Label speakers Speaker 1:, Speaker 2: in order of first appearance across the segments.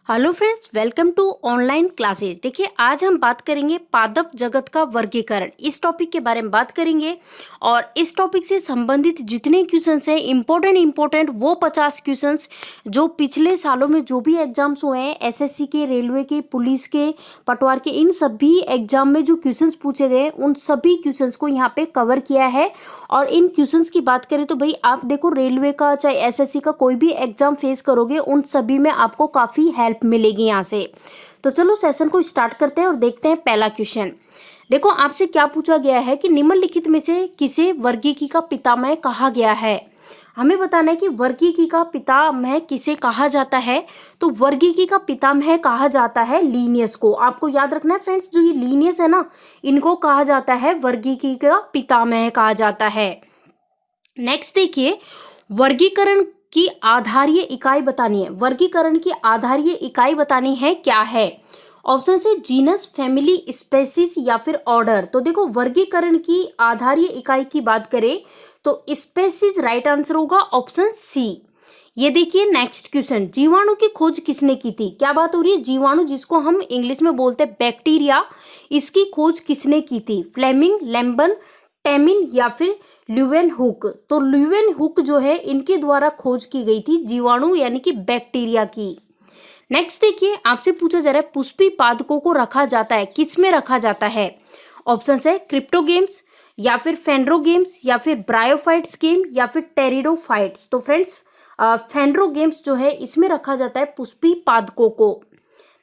Speaker 1: Hello friends, welcome to online classes. देखिए, आज हम बात करेंगे पादप जगत का वर्गीकरण, इस टॉपिक के बारे में बात करेंगे। और इस टॉपिक से संबंधित जितने क्वेश्चंस हैं इम्पोर्टेंट वो 50 क्वेश्चंस जो पिछले सालों में जो भी एग्जाम्स हुए हैं, एसएससी के, रेलवे के, पुलिस के, पटवार के, इन सभी एग्जाम में जो क्वेश्चंस पूछे गए उन सभी क्वेश्चंस को यहाँ पे कवर किया है। और इन क्वेश्चंस की बात करें तो भाई आप देखो, रेलवे का चाहे एसएससी का कोई भी एग्जाम फेस करोगे उन सभी में आपको काफ़ी हेल्प मिलेगी यहाँ से। तो चलो सेशन को स्टार्ट करते हैं और देखते हैं पहला क्वेश्चन। देखो, आपसे क्या पूछा गया है कि निम्नलिखित में से किसे वर्गीकी का पितामह कहा गया है। हमें बताना है कि वर्गीकी का पितामह किसे कहा जाता है। तो वर्गीकी का पितामह कहा जाता है लीनियस को। आपको याद रखना है फ्रेंड्स, जो ये लीनियस है ना, इनको कहा जाता है वर्गीकी का पितामह कहा जाता है। नेक्स्ट देखिए, वर्गीकरण की आधारीय इकाई बतानी है। वर्गीकरण की आधारीय इकाई बतानी है, क्या है? ऑप्शन से जीनस, फैमिली, स्पेसीज या फिर ऑर्डर। तो देखो, वर्गीकरण की आधारीय इकाई की बात करें तो स्पेसीज राइट आंसर होगा, ऑप्शन सी। ये देखिए नेक्स्ट क्वेश्चन, जीवाणु की खोज किसने की थी? क्या बात हो रही है? जीवाणु, जिसको हम इंग्लिश में बोलते हैं बैक्टीरिया, इसकी खोज किसने की थी? फ्लेमिंग, लैम्बन, टेमिन या फिर ल्यूवेनहुक। तो ल्यूवेनहुक जो है, इनके द्वारा खोज की गई थी जीवाणु यानी कि बैक्टीरिया की। नेक्स्ट देखिए, आपसे पूछा जा रहा है पुष्पी पादकों को रखा जाता है, किस में रखा जाता है? ऑप्शन है क्रिप्टोगेम्स या फिर फेंड्रोगेम्स या फिर ब्रायोफाइट्स गेम या फिर टेरिडोफाइट्स। तो फ्रेंड्स, फेंड्रोगेम्स जो है इसमें रखा जाता है पुष्पी पादकों को।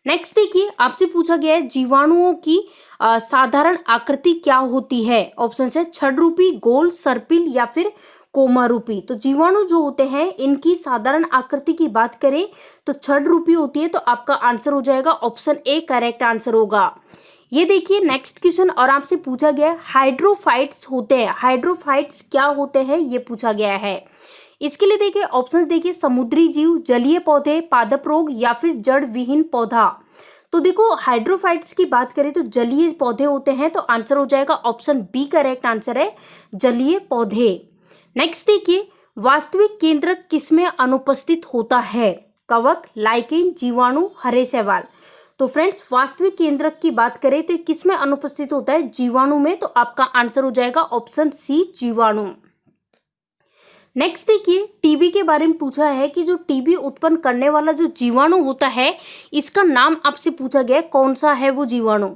Speaker 1: नेक्स्ट देखिए, आपसे पूछा गया है जीवाणुओं की साधारण आकृति क्या होती है। ऑप्शन है छद्रूपी, गोल, सर्पिल या फिर कोमारूपी। तो जीवाणु जो होते हैं इनकी साधारण आकृति की बात करें तो छद्रूपी होती है। तो आपका आंसर हो जाएगा ऑप्शन ए, करेक्ट आंसर होगा। ये देखिए नेक्स्ट क्वेश्चन, और आपसे पूछा गया है हाइड्रोफाइट्स होते हैं। हाइड्रोफाइट्स क्या होते हैं ये पूछा गया है। इसके लिए देखिए ऑप्शंस देखिए, समुद्री जीव, जलीय पौधे, पादप रोग या फिर जड़ विहीन पौधा। तो देखो, हाइड्रोफाइट्स की बात करें तो जलीय पौधे होते हैं। तो आंसर हो जाएगा ऑप्शन बी, करेक्ट आंसर है जलीय पौधे। नेक्स्ट देखिए, वास्तविक केंद्रक किसमें अनुपस्थित होता है? कवक, लाइकेन, जीवाणु, हरे शैवाल। तो फ्रेंड्स, वास्तविक केंद्रक की बात करें तो किसमें अनुपस्थित होता है? जीवाणु में। तो आपका आंसर हो जाएगा ऑप्शन सी, जीवाणु। नेक्स्ट देखिए, टीबी के बारे में पूछा है कि जो टीबी उत्पन्न करने वाला जो जीवाणु होता है इसका नाम आपसे पूछा गया है, कौन सा है वो जीवाणु?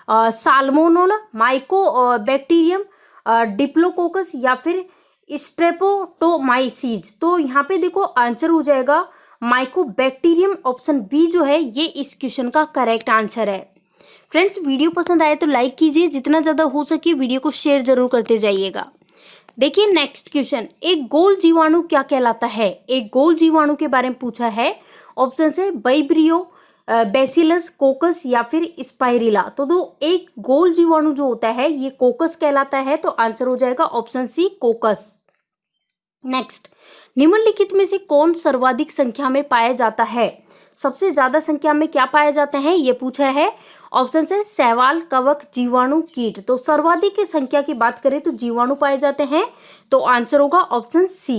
Speaker 1: साल्मोनेला, माइको बैक्टीरियम, डिप्लोकोकस या फिर स्ट्रेप्टोमाइसीज। तो यहाँ पे देखो आंसर हो जाएगा माइकोबैक्टीरियम, ऑप्शन बी जो है ये इस क्वेश्चन का करेक्ट आंसर है। फ्रेंड्स, वीडियो पसंद आए तो लाइक कीजिए, जितना ज़्यादा हो सके वीडियो को शेयर जरूर करते जाइएगा। देखिए नेक्स्ट क्वेश्चन, एक गोल जीवाणु क्या कहलाता है? एक गोल जीवाणु के बारे में पूछा है। ऑप्शन है वाइब्रियो, बैसिलस, कोकस या फिर स्पाइरिला। तो एक गोल जीवाणु जो होता है ये कोकस कहलाता है। तो आंसर हो जाएगा ऑप्शन सी, कोकस। नेक्स्ट, निम्नलिखित में से कौन सर्वाधिक संख्या में पाया जाता है? सबसे ज्यादा संख्या में क्या पाया जाते हैं ये पूछा है। ऑप्शन है शैवाल, कवक, जीवाणु, कीट। तो सर्वाधिक की संख्या की बात करें तो जीवाणु पाए जाते हैं। तो आंसर होगा ऑप्शन सी।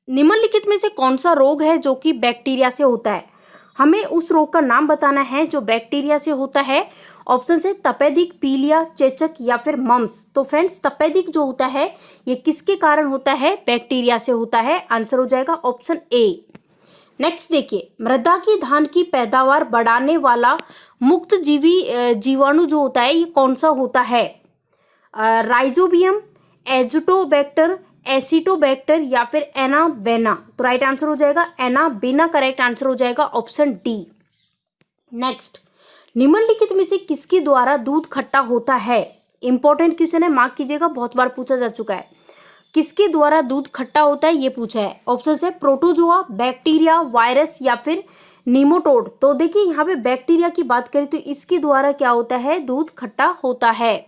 Speaker 1: निम्नलिखित में से कौन सा रोग है जो कि बैक्टीरिया से होता है? हमें उस रोग का नाम बताना है जो बैक्टीरिया से होता है। ऑप्शन है तपेदिक, पीलिया, चेचक या फिर मम्स। तो फ्रेंड्स, तपेदिक जो होता है ये किसके कारण होता है? बैक्टीरिया से होता है। आंसर हो जाएगा ऑप्शन ए। नेक्स्ट देखिए, मृदा की धान की पैदावार बढ़ाने वाला मुक्त जीवी जीवाणु जो होता है ये कौन सा होता है? राइजोबियम, एजोटोबैक्टर, एसिटोबैक्टर या फिर एनाबेना। तो राइट आंसर हो जाएगा एनाबेना, करेक्ट आंसर हो जाएगा ऑप्शन डी। नेक्स्ट, निम्नलिखित में से किसके द्वारा दूध खट्टा होता है? इंपॉर्टेंट क्वेश्चन है, मार्क कीजिएगा, बहुत बार पूछा जा चुका है। किसके द्वारा दूध खट्टा होता है ये पूछा है। ऑप्शन है प्रोटोजोआ, बैक्टीरिया, वायरस या फिर निमोटोड। तो देखिए यहाँ पे बैक्टीरिया की बात करें तो इसके द्वारा क्या होता है? दूध खट्टा होता है।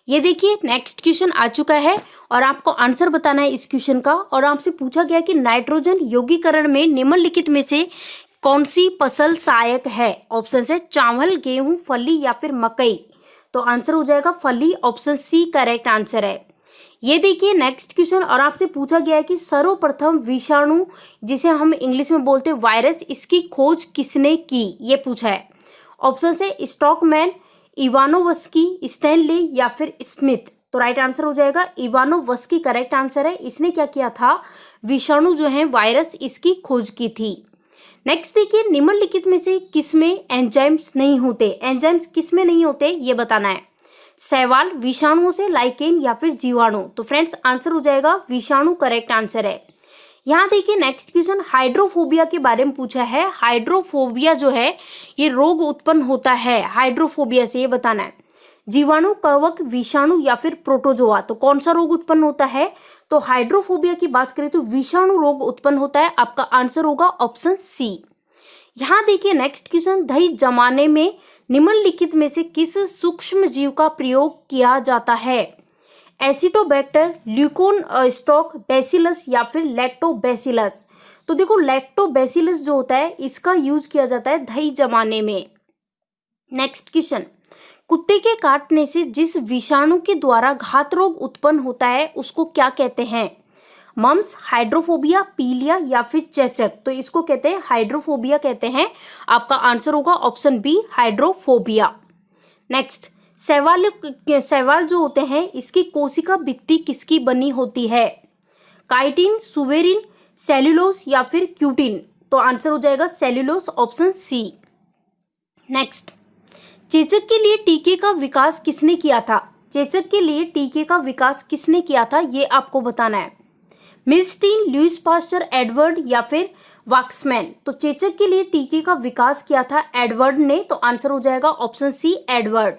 Speaker 1: ये देखिए नेक्स्ट क्वेश्चन आ चुका है और आपको आंसर बताना है इस क्वेश्चन का। और आपसे पूछा गया कि नाइट्रोजन यौगीकरण में निम्नलिखित में से कौन सी फसल सहायक है? ऑप्शन है चावल, गेहूं, फली या फिर मकई। तो आंसर हो जाएगा फली, ऑप्शन सी करेक्ट आंसर है। ये देखिए नेक्स्ट क्वेश्चन, और आपसे पूछा गया है कि सर्वप्रथम विषाणु जिसे हम इंग्लिश में बोलते हैं वायरस, इसकी खोज किसने की, ये पूछा है। ऑप्शन है स्टॉकमैन, इवानोवस्की, स्टैनले या फिर स्मिथ। तो राइट आंसर हो जाएगा इवानोवस्की करेक्ट आंसर है। इसने क्या किया था, विषाणु जो है वायरस, इसकी खोज की थी। नेक्स्ट देखिए निम्नलिखित में से किसमें एंजाइम्स नहीं होते, एंजाइम्स किसमें नहीं होते ये बताना है। शैवाल, विषाणुओं से, लाइकेन या फिर जीवाणु। तो फ्रेंड्स आंसर हो जाएगा विषाणु करेक्ट आंसर है। यहाँ देखिए नेक्स्ट क्वेश्चन हाइड्रोफोबिया के बारे में पूछा है। हाइड्रोफोबिया जो है ये रोग उत्पन्न होता है हाइड्रोफोबिया से, ये बताना है। जीवाणु, कवक, विषाणु या फिर प्रोटोजोआ। तो कौन सा रोग उत्पन्न होता है, तो हाइड्रोफोबिया की बात करें तो विषाणु रोग उत्पन्न होता है। आपका आंसर होगा ऑप्शन सी। यहाँ देखिए नेक्स्ट क्वेश्चन, दही जमाने में निम्नलिखित में से किस सूक्ष्म जीव का प्रयोग किया जाता है। एसिटोबैक्टर, ल्यूकोन स्टॉक, बैसिलस या फिर लैक्टोबैसिलस। तो देखो लैक्टोबैसिलस जो होता है इसका यूज किया जाता है दही जमाने में। नेक्स्ट क्वेश्चन, कुत्ते के काटने से जिस विषाणु के द्वारा घात रोग उत्पन्न होता है उसको क्या कहते हैं। मम्स, हाइड्रोफोबिया, पीलिया या फिर चेचक। तो इसको कहते हैं हाइड्रोफोबिया कहते हैं। आपका आंसर होगा ऑप्शन बी हाइड्रोफोबिया। नेक्स्ट, शैवाल जो होते हैं इसकी कोशिका भित्ति किसकी बनी होती है। काइटिन, सुवेरिन, सेल्यूलोस या फिर क्यूटिन। तो आंसर हो जाएगा सेल्यूलोस ऑप्शन सी। नेक्स्ट, चेचक के लिए टीके का विकास किसने किया था। चेचक के लिए टीके का विकास किसने किया था ये आपको बताना है। मिल्स्टीन, लुईस पास्चर, एडवर्ड या फिर वाक्समैन। तो चेचक के लिए टीके का विकास किया था एडवर्ड ने। तो आंसर हो जाएगा ऑप्शन सी एडवर्ड।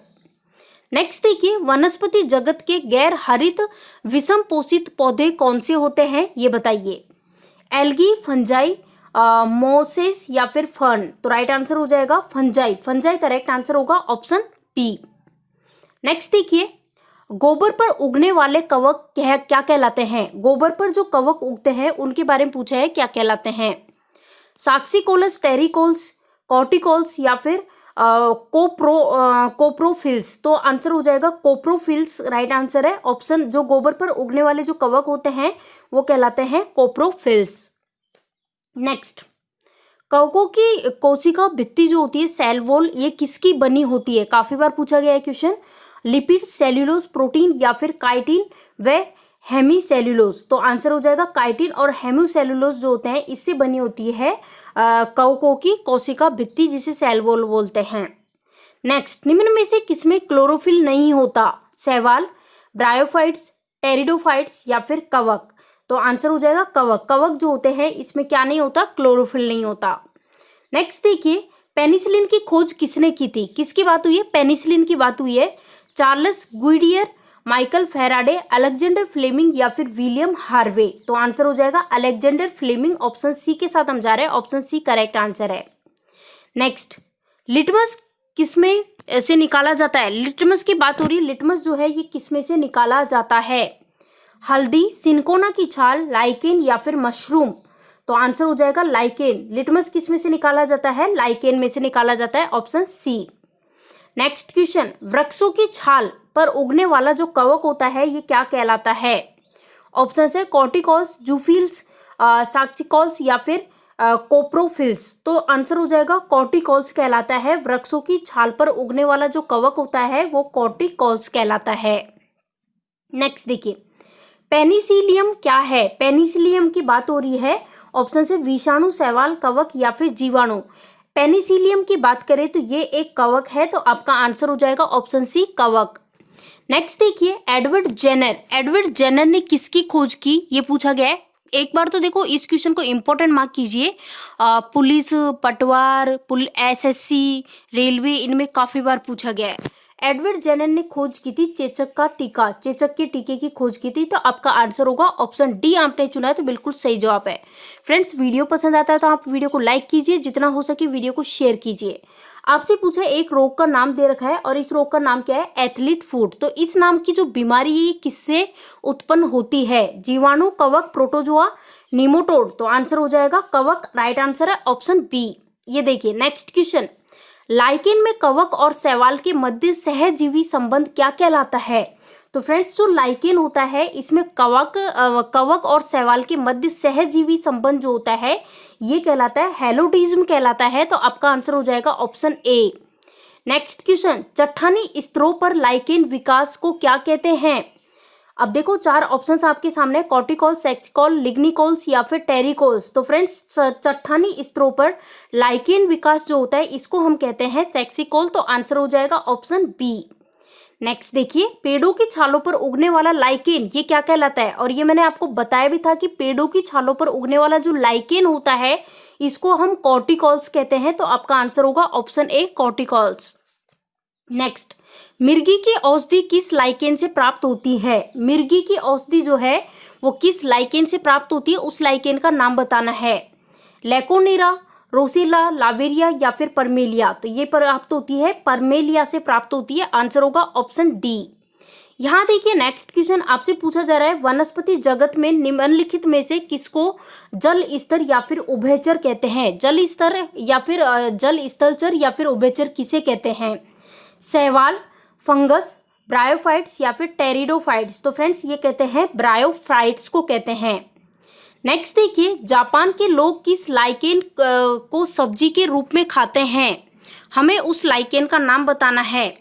Speaker 1: नेक्स्ट देखिए वनस्पति जगत के गैर हरित विषम पोषित पौधे कौन से होते हैं ये बताइए। एल्गी, फंजाई, मोसेस या फिर फर्न। तो राइट आंसर हो जाएगा फंजाई। फंजाई करेक्ट आंसर होगा ऑप्शन बी। नेक्स्ट देखिए गोबर पर उगने वाले कवक क्या कहलाते हैं। गोबर पर जो कवक उगते हैं उनके बारे में पूछा है, क्या कहलाते हैं। साक्सिकोलस, टेरिकोल्स, कॉर्टिकोल्स या फिर कोप्रोफिल्स। तो आंसर हो जाएगा कोप्रोफिल्स राइट आंसर है। ऑप्शन जो गोबर पर उगने वाले जो कवक होते हैं वो कहलाते हैं कोप्रोफिल्स। नेक्स्ट, कवकों की कोशिका भित्ति जो होती है सेल वॉल, ये किसकी बनी होती है, काफी बार पूछा गया है क्वेश्चन। लिपिड, सेल्यूलोज, प्रोटीन या फिर काइटिन व हेमीसेल्यूलोज। तो आंसर हो जाएगा काइटिन और हेमीसेल्यूलोज जो होते हैं इससे बनी होती है कवकों की कोशिका भित्ति जिसे सेल वॉल बोलते हैं। नेक्स्ट, निम्न में से किसमें क्लोरोफिल नहीं होता। शैवाल, ब्रायोफाइट्स, टेरिडोफाइट्स या फिर कवक। तो आंसर हो जाएगा कवक। कवक जो होते हैं इसमें क्या नहीं होता, क्लोरोफिल नहीं होता। नेक्स्ट देखिए पेनिसिलिन की खोज किसने की थी, किसकी बात हुई है, पेनिसिलिन की बात हुई है। Charles Goodyear, Michael Faraday, Alexander Fleming या फिर विलियम हार्वे। तो आंसर हो जाएगा अलेक्जेंडर फ्लेमिंग। ऑप्शन सी के साथ हम जा रहे हैं, ऑप्शन सी करेक्ट आंसर है। नेक्स्ट, लिटमस किसमें से निकाला जाता है। लिटमस की बात हो रही है, लिटमस जो है ये किसमें से निकाला जाता है। हल्दी, सिनकोना की छाल, लाइकेन या फिर मशरूम। तो आंसर हो जाएगा लाइकेन। लिटमस किसमें से निकाला जाता है, लाइकेन में से निकाला जाता है, ऑप्शन सी। नेक्स्ट क्वेश्चन, वृक्षों की छाल पर उगने वाला जो कवक होता है ये क्या कहलाता है। ऑप्शन है कॉर्टिकॉल्स, जूफिल्स, साक्सिकॉल्स या फिर कोप्रोफिल्स। तो आंसर हो जाएगा कॉर्टिकॉल्स कहलाता है। वृक्षों की छाल पर उगने वाला जो कवक होता है वो कॉर्टिकॉल्स कहलाता है। नेक्स्ट देखिए पेनिसिलियम क्या है। पेनिसिलियम की बात हो रही है। ऑप्शन से विषाणु, शैवाल, कवक या फिर जीवाणु। पेनिसिलियम की बात करें तो ये एक कवक है। तो आपका आंसर हो जाएगा ऑप्शन सी कवक। नेक्स्ट देखिए एडवर्ड जेनर। एडवर्ड जेनर ने किसकी खोज की ये पूछा गया है। एक बार तो देखो इस क्वेश्चन को इंपॉर्टेंट मार्क कीजिए। पुलिस, पटवार, एसएससी, रेलवे, इनमें काफी बार पूछा गया है। एडवर्ड जेनर ने खोज की थी चेचक का टीका, चेचक के टीके की खोज की थी। तो आपका आंसर होगा ऑप्शन डी। आपने चुना है तो बिल्कुल सही जवाब है। फ्रेंड्स वीडियो पसंद आता है तो आप वीडियो को लाइक कीजिए, जितना हो सके वीडियो को शेयर कीजिए। आपसे पूछा एक रोग का नाम दे रखा है और इस रोग का नाम क्या है, एथलीट फुट। तो इस नाम की जो बीमारी है किससे उत्पन्न होती है, जीवाणु, कवक, प्रोटोजोआ, निमोटोड। तो आंसर हो जाएगा कवक, राइट आंसर है ऑप्शन बी। ये देखिए नेक्स्ट क्वेश्चन, लाइकेन में कवक और शैवाल के मध्य सहजीवी संबंध क्या कहलाता है। तो फ्रेंड्स जो लाइकेन होता है इसमें कवक और शैवाल के मध्य सहजीवी संबंध जो होता है ये कहलाता है हैलोटिज्म कहलाता है। तो आपका आंसर हो जाएगा ऑप्शन ए। नेक्स्ट क्वेश्चन, चट्टानी स्तरों पर लाइकेन विकास को क्या कहते हैं? अब देखो 4 ऑप्शंस आपके सामने, कॉर्टिकॉल, सेक्सिकॉल, लिग्निकॉल्स या फिर टेरिकॉल्स। तो फ्रेंड्स चट्टानी स्तरों पर लाइकेन विकास जो होता है इसको हम कहते हैं सेक्सिकॉल। तो आंसर हो जाएगा ऑप्शन बी। नेक्स्ट देखिए, पेड़ों की छालों पर उगने वाला लाइकेन ये क्या कहलाता है? और ये मैंने आपको बताया भी था कि पेड़ों की छालों पर उगने वाला जो लाइकेन होता है इसको हम कॉर्टिकॉल्स कहते हैं। तो आपका आंसर होगा ऑप्शन ए, कॉर्टिकॉल्स। नेक्स्ट, मिर्गी की औषधि किस लाइकेन से प्राप्त होती है? मिर्गी की औषधि जो है वो किस लाइकेन से प्राप्त होती है, उस लाइकेन का नाम बताना है। लेकोनेरा, रोसेला, लावेरिया या फिर परमेलिया। तो ये प्राप्त होती है परमेलिया से प्राप्त होती है। आंसर होगा ऑप्शन डी। यहाँ देखिए नेक्स्ट क्वेश्चन आपसे पूछा जा रहा है, वनस्पति जगत में निम्नलिखित में से किसको जल स्तर या फिर उभयचर कहते हैं? जल स्तर या फिर जल स्थलचर या फिर उभयचर किसे कहते हैं? शैवाल, फंगस, ब्रायोफाइट्स या फिर टेरिडोफाइट्स। तो फ्रेंड्स ये कहते हैं ब्रायोफाइट्स को कहते हैं। नेक्स्ट देखिए, जापान के लोग किस लाइकेन को सब्जी के रूप में खाते हैं? हमें उस लाइकेन का नाम बताना है।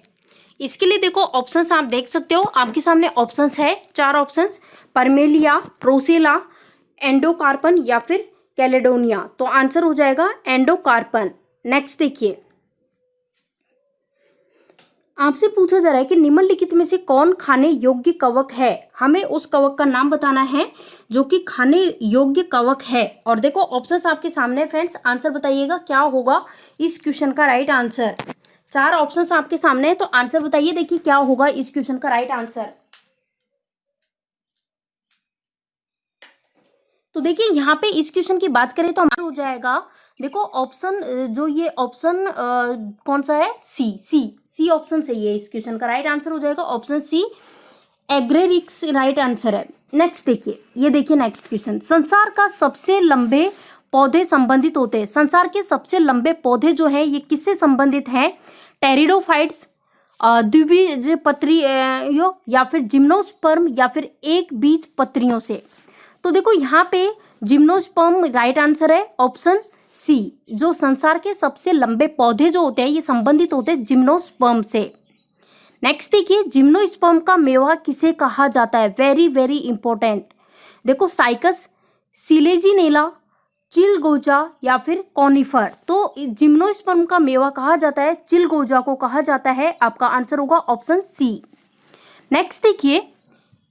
Speaker 1: इसके लिए देखो ऑप्शंस आप देख सकते हो, आपके सामने ऑप्शंस है 4 ऑप्शंस, परमेलिया, रोसेला, एंडोकार्पन या फिर कैलेडोनिया। तो आंसर हो जाएगा एंडोकार्पन। नेक्स्ट देखिए, आपसे पूछा जा रहा है कि निम्नलिखित में से कौन खाने योग्य कवक है? हमें उस कवक का नाम बताना है जो कि खाने योग्य कवक है। और देखो ऑप्शंस आपके सामने फ्रेंड्स, आंसर बताइएगा क्या होगा इस क्वेश्चन का राइट आंसर। 4 ऑप्शंस आपके सामने है, तो आंसर बताइए, देखिए क्या होगा इस क्वेश्चन का राइट आंसर। तो देखिए यहाँ पे इस क्वेश्चन की बात करें तो हमारा हो जाएगा, देखो ऑप्शन जो ये ऑप्शन कौन सा है? सी ऑप्शन सही है। इस क्वेश्चन का राइट आंसर हो जाएगा ऑप्शन सी, एग्रेरिक्स राइट आंसर है। नेक्स्ट देखिए, ये देखिए नेक्स्ट क्वेश्चन, संसार का सबसे लंबे पौधे संबंधित होते हैं। संसार के सबसे लंबे पौधे जो है ये किससे संबंधित है? टेरिडोफाइट्स, द्विबीजपत्री या फिर जिम्नोस्पर्म या फिर एक बीज पत्रियों से। तो देखो यहाँ पे जिम्नोस्पर्म राइट आंसर है ऑप्शन सी। जो संसार के सबसे लंबे पौधे जो होते हैं ये संबंधित होते हैं जिम्नोस्पर्म से। नेक्स्ट देखिए, जिम्नोस्पर्म का मेवा किसे कहा जाता है? Very very important. देखो साइकस, सिलेजिनेला, चिलगोजा या फिर कॉनिफर। तो जिम्नोस्पर्म का मेवा कहा जाता है चिलगोजा को कहा जाता है। आपका आंसर होगा ऑप्शन सी। नेक्स्ट देखिए,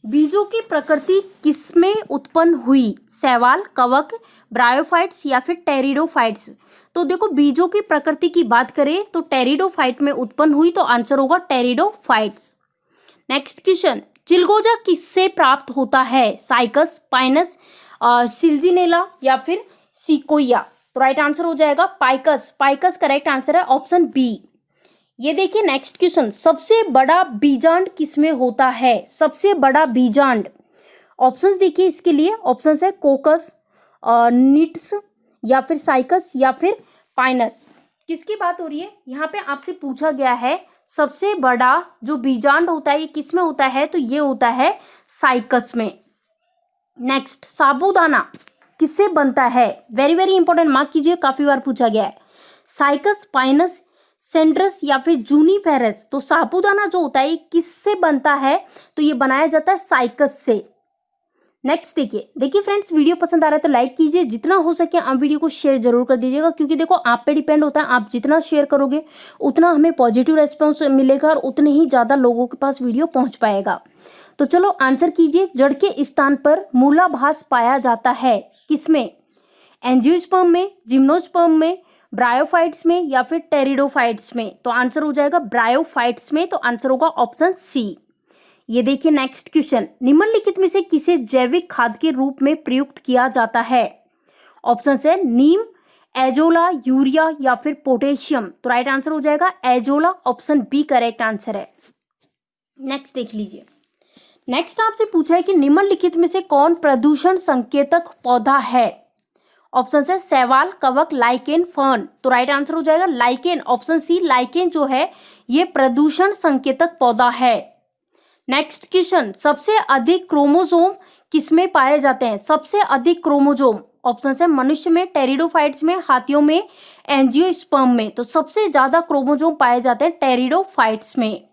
Speaker 1: बीजों की प्रकृति किसमें उत्पन्न हुई? शैवाल, कवक, ब्रायोफाइट्स या फिर टेरिडोफाइट्स। तो देखो बीजों की प्रकृति की बात करें तो टेरिडोफाइट में उत्पन्न हुई। तो आंसर होगा टेरिडोफाइट्स। नेक्स्ट क्वेश्चन, चिलगोजा किससे प्राप्त होता है? साइकस, पाइनस, सिल्जिनेला या फिर सिकोया। तो राइट आंसर हो जाएगा पाइकस। पाइकस करेक्ट आंसर है ऑप्शन बी। ये देखिए नेक्स्ट क्वेश्चन, सबसे बड़ा बीजांड किसमें होता है? सबसे बड़ा बीजांड, ऑप्शंस देखिए इसके लिए, ऑप्शंस है कोकस, निट्स या फिर साइकस या फिर पाइनस। किसकी बात हो रही है? यहाँ पे आपसे पूछा गया है सबसे बड़ा जो बीजांड होता है ये किस में होता है? तो ये होता है साइकस में। नेक्स्ट, साबूदाना किससे बनता है? वेरी वेरी इंपॉर्टेंट, मार्क कीजिए, काफी बार पूछा गया है। साइकस, पाइनस, सेंड्रस या फिर जूनिपेरस। तो साबूदाना जो होता है ये किससे बनता है? तो ये बनाया जाता है साइकस से। नेक्स्ट देखिए फ्रेंड्स, वीडियो पसंद आ रहा है तो लाइक कीजिए, जितना हो सके आप वीडियो को शेयर जरूर कर दीजिएगा, क्योंकि देखो आप पे डिपेंड होता है, आप जितना शेयर करोगे उतना हमें पॉजिटिव रेस्पॉन्स मिलेगा और उतने ही ज़्यादा लोगों के पास वीडियो पहुंच पाएगा। तो चलो आंसर कीजिए, जड़ के स्थान पर मूलाभास पाया जाता है किसमें? एंजियोस्पर्म में, जिम्नोस्पर्म में, ब्रायोफाइट्स में या फिर टेरिडोफाइट्स में। तो आंसर हो जाएगा ब्रायोफाइट्स में। तो आंसर होगा ऑप्शन सी। ये देखिए नेक्स्ट क्वेश्चन, निम्नलिखित में से किसे जैविक खाद के रूप में प्रयुक्त किया जाता है? ऑप्शन है नीम, एजोला, यूरिया या फिर पोटेशियम। तो राइट आंसर हो जाएगा azolla, option B correct answer है। नेक्स्ट देख लीजिए, नेक्स्ट आपसे पूछा है कि निम्नलिखित में से कौन प्रदूषण संकेतक पौधा है? ऑप्शन है शैवाल, कवक, लाइकेन, फर्न। तो राइट आंसर हो जाएगा लाइकेन, ऑप्शन सी। लाइकेन जो है ये प्रदूषण संकेतक पौधा है। नेक्स्ट क्वेश्चन, सबसे अधिक क्रोमोसोम किसमें पाए जाते हैं? सबसे अधिक क्रोमोसोम ऑप्शन है मनुष्य में, टेरिडोफाइट्स में, हाथियों में, एंजियोस्पर्म में। तो सबसे ज्यादा क्रोमोसोम पाए जाते हैं टेरिडोफाइट्स में।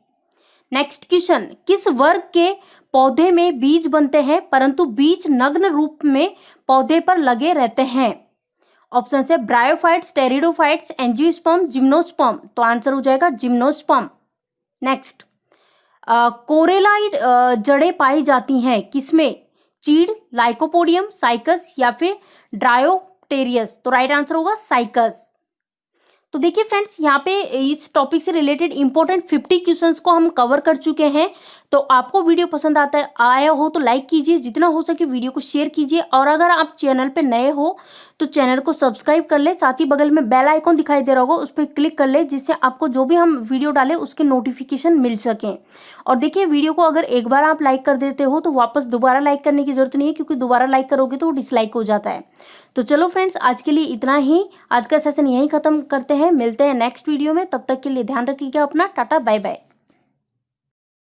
Speaker 1: नेक्स्ट क्वेश्चन, किस वर्ग के पौधे में बीज बनते हैं परंतु बीज नग्न रूप में पौधे पर लगे रहते हैं? ऑप्शन है ब्रायोफाइट्स, टेरिडोफाइट्स, एंजियोस्पर्म, जिम्नोस्पर्म। तो आंसर हो जाएगा जिम्नोस्पर्म। नेक्स्ट, कोरेलाइड जड़ें पाई जाती हैं किसमें? चीड़, लाइकोपोडियम, साइकस या फिर ड्रायोप्टेरियस। तो राइट आंसर होगा साइकस। तो देखिए फ्रेंड्स, यहाँ पे इस टॉपिक से रिलेटेड इंपॉर्टेंट 50 क्वेश्चंस को हम कवर कर चुके हैं। तो आपको वीडियो पसंद आया हो तो लाइक कीजिए, जितना हो सके वीडियो को शेयर कीजिए, और अगर आप चैनल पे नए हो तो चैनल को सब्सक्राइब कर ले। साथ ही बगल में बेल आइकॉन दिखाई दे रहा होगा, उस पर क्लिक कर ले, जिससे आपको जो भी हम वीडियो डालें उसके नोटिफिकेशन मिल सकें। और देखिए, वीडियो को अगर एक बार आप लाइक कर देते हो तो वापस दोबारा लाइक करने की जरूरत नहीं है, क्योंकि दोबारा लाइक करोगे तो वो डिसलाइक हो जाता है। तो चलो फ्रेंड्स, आज के लिए इतना ही। आज का सेशन यहीं खत्म करते हैं, मिलते हैं नेक्स्ट वीडियो में। तब तक के लिए ध्यान रखिएगा अपना। Tata bye bye.